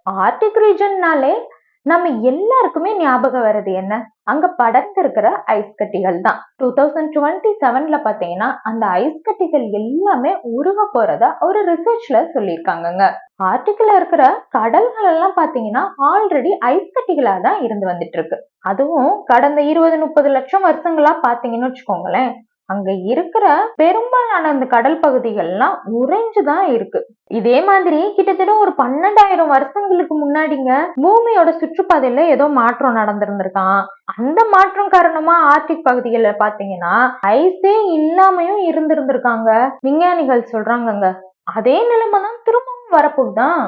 Arctic ரீஜன்னாலே நம்ம எல்லாருக்குமே ஞாபகம் வர்றது என்ன? அங்க படர்ந்து இருக்கிற ஐஸ் கட்டிகள் தான். 2027ல பாத்தீங்கன்னா அந்த ஐஸ் கட்டிகள் எல்லாமே உருக போறதா ஒரு ரிசர்ச்ல சொல்லியிருக்காங்கங்க. ஆர்டிக்ல இருக்கிற கடல்கள் எல்லாம் பாத்தீங்கன்னா ஆல்ரெடி ஐஸ் கட்டிகளா தான் இருந்து வந்துட்டு இருக்கு. அதுவும் கடந்த 20-30 லட்சம் வருஷங்களா பாத்தீங்கன்னு வச்சுக்கோங்களேன், அங்க இருக்கிற பெரும்பாலான அந்த கடல் பகுதிகள்லாம் உறைஞ்சுதான் இருக்கு. இதே மாதிரி கிட்டத்தட்ட ஒரு 12,000 வருஷங்களுக்கு முன்னாடிங்க பூமியோட சுற்றுப்பாதையில ஏதோ மாற்றம் நடந்திருந்திருக்கான். அந்த மாற்றம் காரணமா ஆர்டிக் பகுதிகளில் பாத்தீங்கன்னா ஐஸே இல்லாமையும் இருந்திருந்திருக்காங்க விஞ்ஞானிகள் சொல்றாங்கங்க. அதே நிலைமைதான் திரும்பவும் வரப்போகுதான்.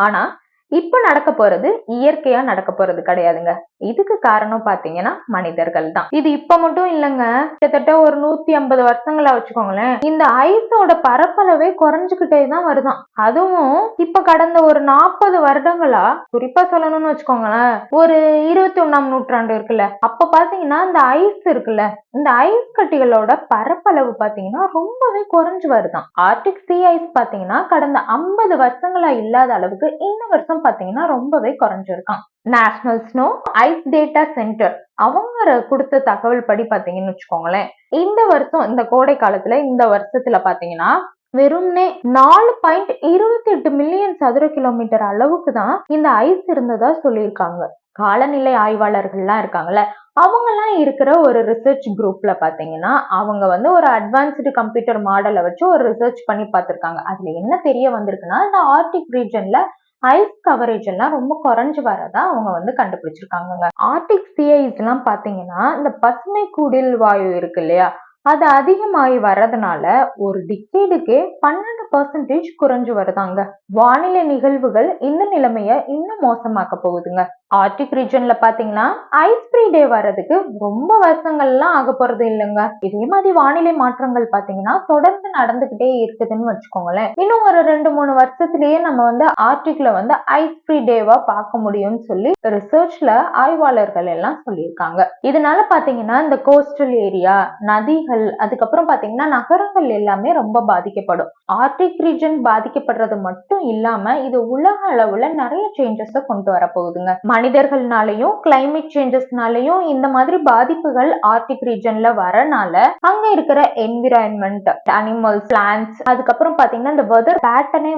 ஆனா இப்ப நடக்க போறது இயற்கையா நடக்க போறது கிடையாதுங்க. இதுக்கு காரணம் பாத்தீங்கன்னா மனிதர்கள் தான். இது இப்ப மட்டும் இல்லைங்க, கிட்டத்தட்ட ஒரு 150 வருஷங்களா வச்சுக்கோங்களேன், இந்த ஐஸோட பரப்பளவே குறைஞ்சுக்கிட்டே தான் வருதாம். அதுவும் இப்ப கடந்த ஒரு 40 வருடங்களா, குறிப்பா சொல்லணும்னு வச்சுக்கோங்களேன், ஒரு 21ஆம் நூற்றாண்டு இருக்குல்ல, அப்ப பாத்தீங்கன்னா இந்த ஐஸ் இருக்குல்ல, இந்த ஐஸ் கட்டிகளோட பரப்பளவு பாத்தீங்கன்னா ரொம்பவே குறைஞ்சு வருதாம். ஆர்டிக் சி ஐஸ் பாத்தீங்கன்னா கடந்த 50 வருஷங்களா இல்லாத அளவுக்கு இந்த வருஷம் பாத்தீங்கன்னா ரொம்பவே குறைஞ்சிருக்கான். National snow ice data center அவங்க கொடுத்த தகவல் படி பாத்தீங்கன்னு வச்சுக்கோங்களேன், இந்த வருஷம் இந்த கோடை காலத்துல இந்த வருஷத்துல பாத்தீங்கன்னா வெறும்னே 4.28 மில்லியன் சதுர கிலோமீட்டர் அளவுக்கு தான் இந்த ஐஸ் இருந்ததா சொல்லியிருக்காங்க. காலநிலை ஆய்வாளர்கள்லாம் இருக்காங்கல்ல, அவங்க எல்லாம் இருக்கிற ஒரு ரிசர்ச் குரூப்ல பாத்தீங்கன்னா அவங்க ஒரு அட்வான்ஸ்டு கம்ப்யூட்டர் மாடலை வச்சு ஒரு ரிசர்ச் பண்ணி பார்த்திருக்காங்க. அதுல என்ன தெரிய வந்திருக்குன்னா, இந்த ஆர்டிக் ரீஜன்ல ஐஸ் கவரேஜ் எல்லாம் ரொம்ப குறைஞ்சு வரதா அவங்க கண்டுபிடிச்சிருக்காங்க. ஆர்டிக் சி ஐஸ் எல்லாம் பாத்தீங்கன்னா இந்த பசுமை குடில் வாயு இருக்கு இல்லையா, அது அதிகமாகி வர்றதுனால ஒரு டிக்கேடுக்கே 12% குறைஞ்சு வருதாங்க. வானிலை நிகழ்வுகள் இந்த நிலைமைய இன்னும் மோசமாக்க போகுதுங்க. ஆர்டிக் ரீஜன்ல பாத்தீங்கன்னா ஐஸ் ஃப்ரீ டே வர்றதுக்கு ரொம்ப வருஷங்கள்லாம் ஆக போறது இல்லைங்க. இதே மாதிரி வானிலை மாற்றங்கள் பாத்தீங்கன்னா தொடர்ந்து நடந்துகிட்டே இருக்குதுன்னு வச்சுக்கோங்களேன், இன்னும் ஒரு 2-3 வருஷத்திலேயே நம்ம ஆர்டிக்ல ஐஸ் ஃப்ரீ டேவா பார்க்க முடியும்னு சொல்லி ரிசர்ச்ல ஆய்வாளர்கள் எல்லாம் சொல்லியிருக்காங்க. இதனால பாத்தீங்கன்னா இந்த கோஸ்டல் ஏரியா, நதிகள், அதுக்கப்புறம் பாத்தீங்கன்னா நகரங்கள் எல்லாமே ரொம்ப பாதிக்கப்படும். ஆர்டிக் ரீஜன் பாதிக்கப்படுறது மட்டும் இல்லாம இது உலக அளவுல நிறைய சேஞ்சஸ கொண்டு வர போகுதுங்க. மனிதர்கள்னாலையும் கிளைமேட் சேஞ்சஸ்னாலையும் இந்த மாதிரி பாதிப்புகள் ஆர்டிக் ரீஜன்ல வரனால அங்க இருக்கிற என்விரான்மெண்ட், அனிமல்ஸ், பிளான்ட்ஸ், அதுக்கப்புறம் பாத்தீங்கன்னா இந்த வெதர் பேட்டர்னே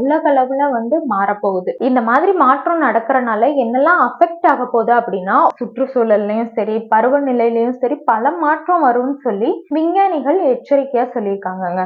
உலக அளவுல மாறப்போகுது. இந்த மாதிரி மாற்றம் நடக்கிறனால என்னெல்லாம் அஃபெக்ட் ஆக போகுது அப்படின்னா, சுற்றுச்சூழல்லையும் சரி பருவநிலையிலையும் சரி பல மாற்றம் வரும்னு சொல்லி விஞ்ஞானிகள் எச்சரிக்கையா சொல்லியிருக்காங்க.